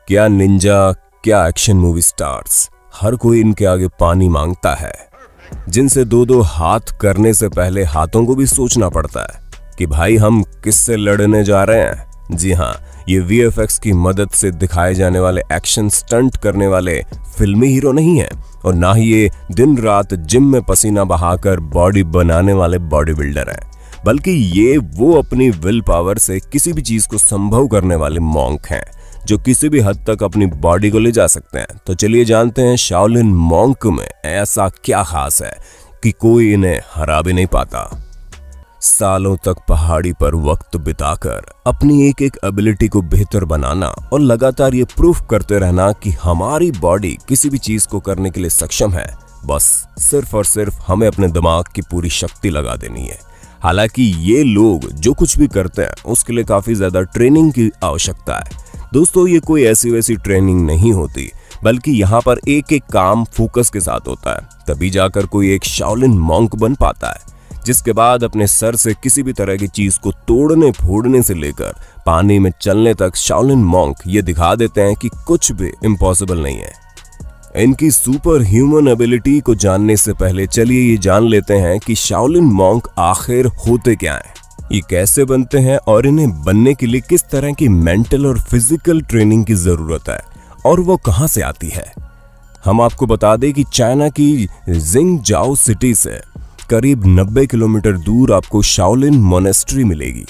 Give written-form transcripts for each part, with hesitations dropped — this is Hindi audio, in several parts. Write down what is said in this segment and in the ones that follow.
क्या निंजा, क्या एक्शन मूवी स्टार्स, हर कोई इनके आगे पानी मांगता है, जिनसे दो दो हाथ करने से पहले हाथों को भी सोचना पड़ता है कि भाई हम किससे लड़ने जा रहे हैं। जी हाँ, ये वीएफएक्स की मदद से दिखाए जाने वाले एक्शन स्टंट करने वाले फिल्मी हीरो नहीं है और ना ही ये दिन रात जिम में पसीना बहाकर बॉडी बनाने वाले बॉडी बिल्डर हैं, बल्कि ये वो अपनी विल पावर से किसी भी चीज को संभव करने वाले मॉन्क हैं जो किसी भी हद तक अपनी बॉडी को ले जा सकते हैं। तो चलिए जानते हैं शाओलिन मॉन्क में ऐसा क्या खास है कि कोई इन्हें हरा भी नहीं पाता। सालों तक पहाड़ी पर वक्त बिताकर अपनी एक एक एबिलिटी को बेहतर बनाना और लगातार ये प्रूफ करते रहना कि हमारी बॉडी किसी भी चीज को करने के लिए सक्षम है, बस सिर्फ और सिर्फ हमें अपने दिमाग की पूरी शक्ति लगा देनी है। हालांकि ये लोग जो कुछ भी करते हैं उसके लिए काफी ज्यादा ट्रेनिंग की आवश्यकता है। दोस्तों, ये कोई ऐसी वैसी ट्रेनिंग नहीं होती, बल्कि यहाँ पर एक एक काम फोकस के साथ होता है, तभी जाकर कोई एक शाओलिन मॉन्क बन पाता है, जिसके बाद अपने सर से किसी भी तरह की चीज को तोड़ने फोड़ने से लेकर पानी में चलने तक शाओलिन मॉन्क ये दिखा देते हैं कि कुछ भी इम्पॉसिबल नहीं है। इनकी सुपर ह्यूमन एबिलिटी को जानने से पहले चलिए ये जान लेते हैं कि शाओलिन मॉन्क आखिर होते क्या हैं, ये कैसे बनते हैं और इन्हें बनने के लिए किस तरह की मेंटल और फिजिकल ट्रेनिंग की जरूरत है और वो कहां से आती है। हम आपको बता दें कि चाइना की जिंगजाओ सिटी से करीब 90 किलोमीटर दूर आपको शाओलिन मोनेस्ट्री मिलेगी,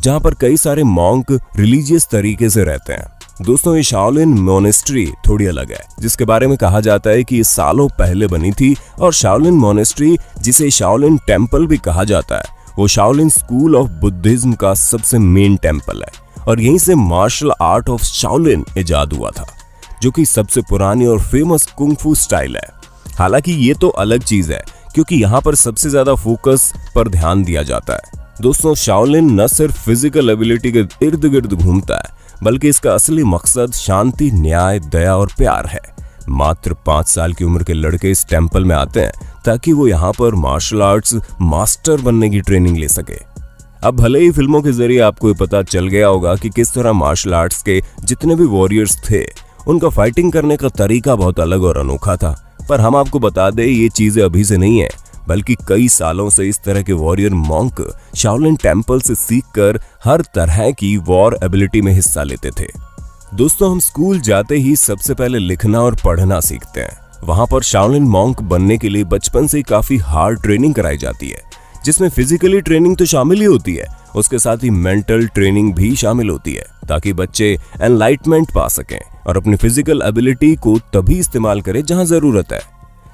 जहां पर कई सारे मॉन्क रिलीजियस तरीके से रहते हैं। दोस्तों, ये शाओलिन मोनेस्ट्री थोड़ी अलग है, जिसके बारे में कहा जाता है कि ये सालों पहले बनी थी और शाओलिन मोनेस्ट्री, जिसे शाओलिन टेम्पल भी कहा जाता है, वो शाओलिन स्कूल ऑफ बुद्धिज्म का सबसे मेन टेम्पल है और यहीं से मार्शल आर्ट ऑफ शाओलिन इजाद हुआ था, जो कि सबसे पुरानी और फेमस कुंग-फू स्टाइल है। हालांकि ये तो अलग चीज है क्योंकि यहाँ पर सबसे ज्यादा फोकस पर ध्यान दिया जाता है। दोस्तों, शाओलिन न सिर्फ फिजिकल एबिलिटी के इर्द गिर्द घूमता है, बल्कि इसका असली मकसद शांति, न्याय, दया और प्यार है। मात्र 5 साल की उम्र के लड़के इस टेम्पल में आते हैं ताकि वो यहाँ पर मार्शल आर्ट्स मास्टर बनने की ट्रेनिंग ले सके। अब भले ही फिल्मों के जरिए आपको ये पता चल गया होगा कि किस तरह मार्शल आर्ट्स के जितने भी वॉरियर्स थे उनका फाइटिंग करने का तरीका बहुत अलग और अनोखा था, पर हम आपको बता दें ये चीजें अभी से नहीं है, बल्कि कई सालों से इस तरह के वॉरियर मॉन्क शाओलिन टेम्पल से सीखकर हर तरह की वॉर एबिलिटी में हिस्सा लेते थे। दोस्तों, हम स्कूल जाते ही सबसे पहले लिखना और पढ़ना सीखते हैं। वहां पर शाओलिन मॉन्क बनने के लिए बचपन से काफी हार्ड ट्रेनिंग कराई जाती है, जिसमें फिजिकली ट्रेनिंग तो शामिल ही होती है, उसके साथ ही मेंटल ट्रेनिंग भी शामिल होती है, ताकि बच्चे एनलाइटमेंट पा सकें और अपनी फिजिकल एबिलिटी को तभी इस्तेमाल करें जहां जरूरत है।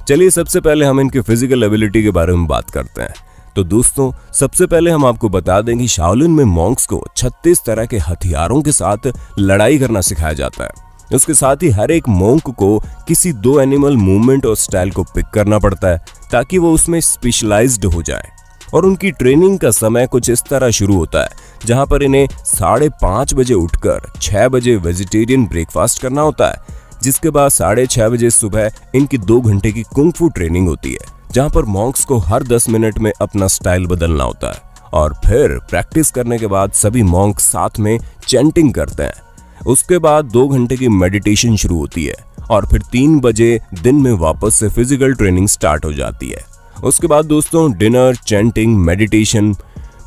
चलिए सबसे पहले हम इनके फिजिकल एबिलिटी के बारे में बात करते हैं। तो दोस्तों, सबसे पहले हम आपको बता दें कि शाओलिन में मॉन्क्स को 36 तरह के हथियारों के साथ लड़ाई करना सिखाया जाता है। उसके साथ ही हर एक मॉन्क को किसी 2 एनिमल मूवमेंट और स्टाइल को पिक करना पड़ता है ताकि वो उसमें स्पेशलाइज्ड हो जाए। और उनकी ट्रेनिंग का समय कुछ इस तरह शुरू होता है, जहां पर इन्हें 5:30 बजे उठकर 6 बजे वेजिटेरियन ब्रेकफास्ट करना होता है, जिसके बाद 6:30 बजे सुबह इनकी 2 घंटे की कुंग-फू ट्रेनिंग होती है, जहां पर मॉन्क्स को हर 10 मिनट में अपना स्टाइल बदलना होता है। और फिर प्रैक्टिस करने के बाद सभी मॉन्क साथ में चैंटिंग करते हैं। उसके बाद 2 घंटे की मेडिटेशन शुरू होती है और फिर 3 बजे दिन में वापस से फिजिकल ट्रेनिंग स्टार्ट हो जाती है। उसके बाद दोस्तों dinner, chanting, meditation,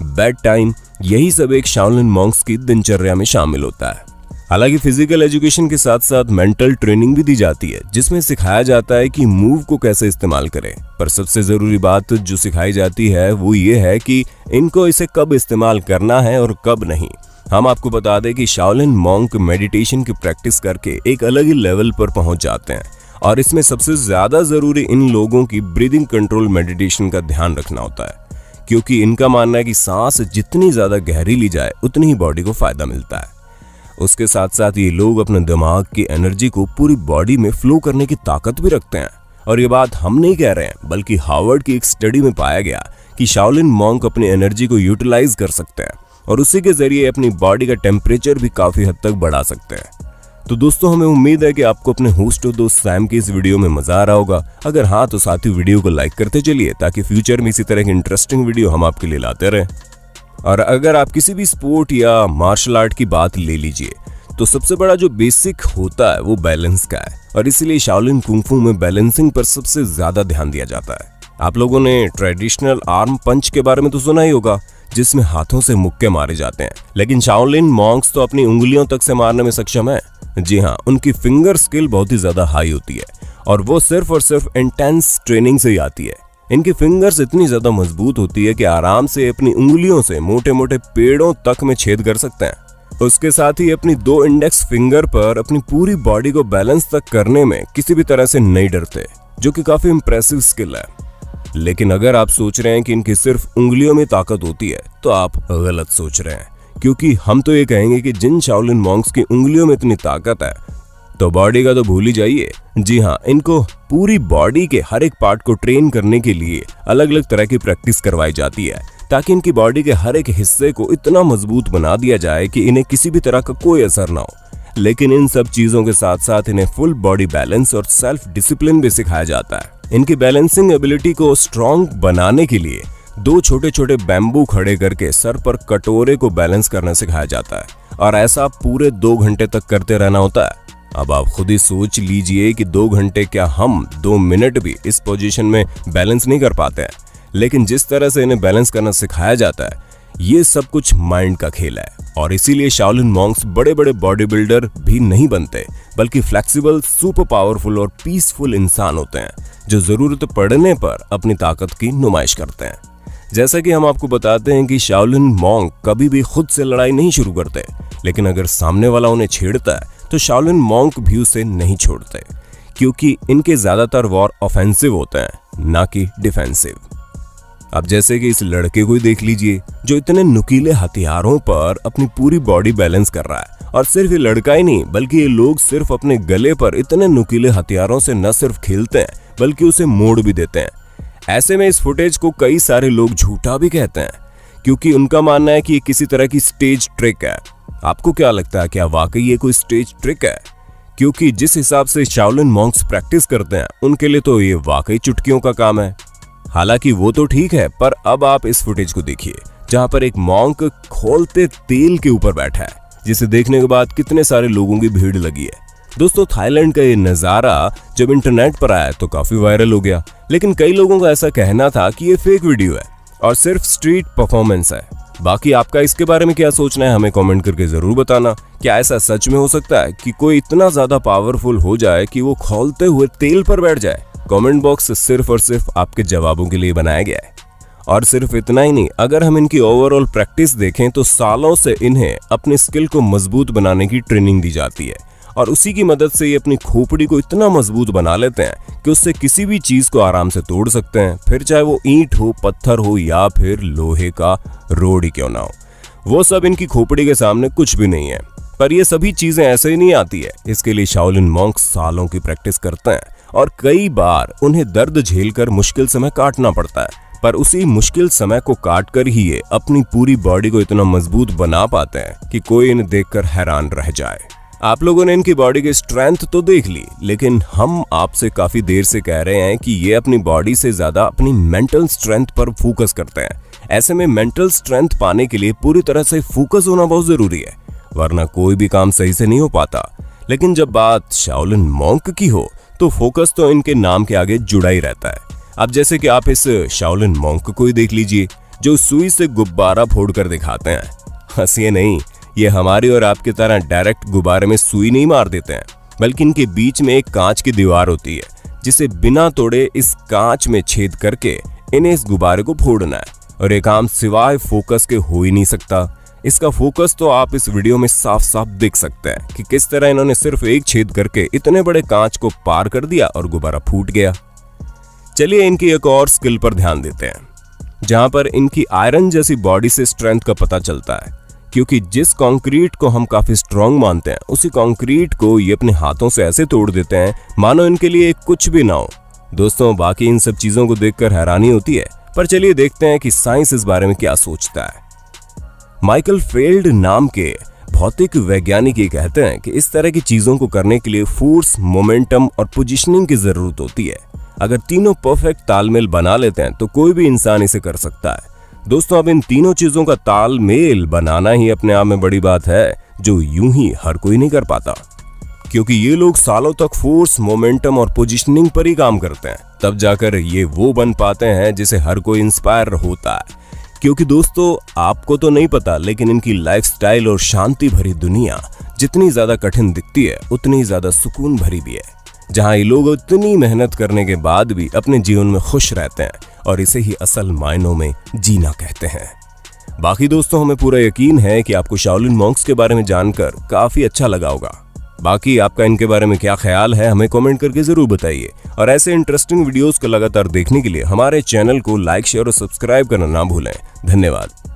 bed time, यही सब एक शाओलिन मॉन्क्स की दिनचर्या में शामिल होता है। हालांकि फिजिकल एजुकेशन के साथ साथ मेंटल ट्रेनिंग भी दी जाती है, जिसमें सिखाया जाता है कि मूव को कैसे इस्तेमाल करें। पर सबसे जरूरी बात जो सिखाई जाती है वो ये है कि इनको इसे कब इस्तेमाल करना है और कब नहीं। हम आपको बता दें कि शाओलिन मॉन्क मेडिटेशन की प्रैक्टिस करके एक अलग ही लेवल पर पहुंच जाते हैं और इसमें सबसे ज्यादा जरूरी इन लोगों की ब्रीदिंग कंट्रोल मेडिटेशन का ध्यान रखना होता है, क्योंकि इनका मानना है कि सांस जितनी ज्यादा गहरी ली जाए उतनी ही बॉडी को फायदा मिलता है। उसके साथ साथ ये लोग अपने दिमाग की एनर्जी को पूरी बॉडी में फ्लो करने की ताकत भी रखते हैं। और ये बात हम नहीं कह रहे हैं, बल्कि हार्वर्ड की एक स्टडी में पाया गया कि शाओलिन मॉन्क अपनी एनर्जी को यूटिलाइज कर सकते हैं और उसी के जरिए अपनी बॉडी का टेम्परेचर भी काफी हद तक बढ़ा सकते हैं। तो दोस्तों, हमें उम्मीद है कि आपको अपने होस्ट और दोस्त सैम की इस वीडियो में मजा आ रहा होगा। अगर हाँ, तो साथ ही वीडियो को लाइक करते चलिए ताकि फ्यूचर में इसी तरह की इंटरेस्टिंग वीडियो हम आपके लिए लाते रहें। और अगर आप किसी भी स्पोर्ट या मार्शल आर्ट की बात ले लीजिए, तो सबसे बड़ा जो बेसिक होता है वो बैलेंस का है, और इसीलिए शाओलिन कुंफू में बैलेंसिंग पर सबसे ज्यादा ध्यान दिया जाता है। आप लोगों ने ट्रेडिशनल आर्म पंच के बारे में तो सुना ही होगा, जिसमें हाथों से मुक्के मारे जाते हैं, लेकिन शाओलिन मॉन्क्स तो अपनी उंगलियों तक से मारने में सक्षम है। जी हाँ, उनकी फिंगर स्किल बहुत ही ज्यादा हाई होती है और वो सिर्फ और सिर्फ इंटेंस ट्रेनिंग से ही आती है। इनकी फिंगर्स इतनी ज्यादा मजबूत होती है कि आराम से अपनी उंगलियों से मोटे मोटे पेड़ों तक में छेद कर सकते हैं। उसके साथ ही अपनी 2 इंडेक्स फिंगर पर अपनी पूरी बॉडी को बैलेंस तक करने में किसी भी तरह से नहीं डरते, जो कि काफी इंप्रेसिव स्किल है। लेकिन अगर आप सोच रहे हैं कि इनकी सिर्फ उंगलियों में ताकत होती है तो आप गलत सोच रहे हैं, क्योंकि हम तो ये कहेंगे कि जिन शाओलिन मॉन्क्स की उंगलियों में इतनी ताकत है तो बॉडी का तो भूल ही जाइए। जी हाँ, इनको पूरी बॉडी के हर एक पार्ट को ट्रेन करने के लिए अलग अलग तरह की प्रैक्टिस करवाई जाती है, ताकि इनकी बॉडी के हर एक हिस्से को इतना मजबूत बना दिया जाए कि इन्हें किसी भी तरह का कोई असर ना हो। लेकिन इन सब चीजों के साथ साथ इन्हें फुल बॉडी बैलेंस और सेल्फ डिसिप्लिन भी सिखाया जाता है। इनकी बैलेंसिंग एबिलिटी को स्ट्रॉन्ग बनाने के लिए 2 छोटे छोटे बैम्बू खड़े करके सर पर कटोरे को बैलेंस करना सिखाया जाता है, और ऐसा पूरे 2 घंटे तक करते रहना होता है। अब आप खुद ही सोच लीजिए कि 2 घंटे क्या हम 2 मिनट भी इस पोजीशन में बैलेंस नहीं कर पाते हैं। लेकिन जिस तरह से इन्हें बैलेंस करना सिखाया जाता है, ये सब कुछ माइंड का खेल है, और इसीलिए शाओलिन मॉन्क्स बड़े बड़े बॉडी बिल्डर भी नहीं बनते, बल्कि फ्लेक्सिबल, सुपर पावरफुल और पीसफुल इंसान होते हैं, जो जरूरत पड़ने पर अपनी ताकत की नुमाइश करते हैं। जैसा कि हम आपको बताते हैं कि शाओलिन मॉन्क कभी भी खुद से लड़ाई नहीं शुरू करते, लेकिन अगर सामने वाला उन्हें छेड़ता है तो शाओलिन मॉन्क भी उसे नहीं छोड़ते, क्योंकि इनके ज्यादातर वॉर ऑफेंसिव होते हैं, ना कि डिफेंसिव। अब जैसे कि इस लड़के को ही देख लीजिए, जो इतने नुकीले हथियारों पर अपनी पूरी बॉडी बैलेंस कर रहा है। और सिर्फ ये लड़का ही नहीं, बल्कि ये लोग सिर्फ अपने गले पर इतने नुकीले हथियारों से न सिर्फ खेलते हैं, बल्कि उसे मोड़ भी देते हैं। ऐसे में इस फुटेज को कई सारे लोग झूठा भी कहते हैं, क्योंकि उनका मानना है कि ये किसी तरह की स्टेज ट्रिक है। आपको क्या लगता है, क्या वाकई ये कोई स्टेज ट्रिक है? क्योंकि जिस हिसाब से शाओलिन मॉन्क्स प्रैक्टिस करते हैं, उनके लिए तो ये वाकई चुटकियों का काम है। हालांकि वो तो ठीक है, पर अब आप इस फुटेज को देखिए, जहां पर एक मॉन्क खौलते तेल के ऊपर बैठा है, जिसे देखने के बाद कितने सारे लोगों की भीड़ लगी है। दोस्तों, थाईलैंड का ये नजारा जब इंटरनेट पर आया तो काफी वायरल हो गया, लेकिन कई लोगों का ऐसा कहना था कि ये फेक वीडियो है और सिर्फ स्ट्रीट परफॉर्मेंस है। बाकी आपका इसके बारे में क्या सोचना है, हमें कमेंट करके जरूर बताना। क्या ऐसा सच में हो सकता है कि कोई इतना ज्यादा पावरफुल हो जाए कि वो खौलते हुए तेल पर बैठ जाए? कमेंट बॉक्स सिर्फ और सिर्फ आपके जवाबों के लिए बनाया गया है। और सिर्फ इतना ही नहीं, अगर हम इनकी ओवरऑल प्रैक्टिस देखें तो सालों से इन्हें अपनी स्किल को मजबूत बनाने की ट्रेनिंग दी जाती है, और उसी की मदद से ये अपनी खोपड़ी को इतना मजबूत बना लेते हैं कि उससे किसी भी चीज को आराम से तोड़ सकते हैं, फिर चाहे वो ईंट हो, पत्थर हो या फिर लोहे का रोड ही क्यों ना हो। वो सब इनकी खोपड़ी के सामने कुछ भी नहीं है। पर ये सभी चीजें ऐसे ही नहीं आती है, इसके लिए शाओलिन मॉन्क्स सालों की प्रैक्टिस करते हैं, और कई बार उन्हें दर्द झेलकर मुश्किल समय काटना पड़ता है। पर उसी मुश्किल समय को काट कर ही ये अपनी पूरी बॉडी को इतना मजबूत बना पाते हैं कि कोई इन्हें देखकर हैरान रह जाए। आप लोगों ने इनकी बॉडी की स्ट्रेंथ तो देख ली, लेकिन हम आपसे काफी देर से कह रहे हैं कि ये अपनी बॉडी से ज्यादा अपनी मेंटल स्ट्रेंथ पर फोकस करते हैं। ऐसे में मेंटल स्ट्रेंथ पाने के लिए पूरी तरह से फोकस होना बहुत जरूरी है, वरना कोई भी काम सही से नहीं हो पाता। लेकिन जब बात शाओलिन मॉन्क की हो तो फोकस तो इनके नाम के आगे जुड़ा ही रहता है। अब जैसे कि आप इस शाओलिन मॉन्क को ही देख लीजिए, जो सुई से गुब्बारा फोड़कर दिखाते हैं। हंसिए नहीं, ये हमारी और आपकी तरह डायरेक्ट गुब्बारे में सुई नहीं मार देते हैं, बल्कि इनके बीच में एक कांच की दीवार होती है, जिसे बिना तोड़े इस कांच में छेद करके इन्हें इस गुब्बारे को फोड़ना है। और ये काम सिवाय फोकस के हो ही नहीं सकता। इसका फोकस तो आप इस वीडियो में साफ साफ देख सकते हैं कि किस तरह इन्होंने सिर्फ एक छेद करके इतने बड़े कांच को पार कर दिया और गुब्बारा फूट गया। चलिए इनकी एक और स्किल पर ध्यान देते हैं, जहां पर इनकी आयरन जैसी बॉडी से स्ट्रेंथ का पता चलता है। क्योंकि जिस कंक्रीट को हम काफी स्ट्रांग मानते हैं, उसी कंक्रीट को ये अपने हाथों से ऐसे तोड़ देते हैं मानो इनके लिए कुछ भी ना हो। दोस्तों, बाकी इन सब चीजों को देखकर हैरानी होती है, पर चलिए देखते हैं कि साइंस इस बारे में क्या सोचता है। माइकल फेल्ड नाम के भौतिक वैज्ञानिक ये कहते हैं कि इस तरह की चीजों को करने के लिए फोर्स, मोमेंटम और पोजीशनिंग की जरूरत होती है। अगर तीनों परफेक्ट तालमेल बना लेते हैं तो कोई भी इंसान इसे कर सकता है। दोस्तों, अब इन तीनों चीजों का तालमेल बनाना ही अपने आप में बड़ी बात है, जो यूं ही हर कोई नहीं कर पाता, क्योंकि ये लोग सालों तक फोर्स, मोमेंटम और पोजीशनिंग पर ही काम करते हैं। तब जाकर ये वो बन पाते हैं जिसे हर कोई इंस्पायर होता है। क्योंकि दोस्तों, आपको तो नहीं पता, लेकिन इनकी लाइफस्टाइल और शांति भरी दुनिया जितनी ज्यादा कठिन दिखती है उतनी ज्यादा सुकून भरी भी है, जहां ये लोग इतनी मेहनत करने के बाद भी अपने जीवन में खुश रहते हैं, और इसे ही असल मायनों में जीना कहते हैं। बाकी दोस्तों, हमें पूरा यकीन है कि आपको शाओलिन मॉन्क्स के बारे में जानकर काफी अच्छा लगा होगा। बाकी आपका इनके बारे में क्या ख्याल है, हमें कमेंट करके जरूर बताइए। और ऐसे इंटरेस्टिंग वीडियोस को लगातार देखने के लिए हमारे चैनल को लाइक, शेयर और सब्सक्राइब करना ना भूलें। धन्यवाद।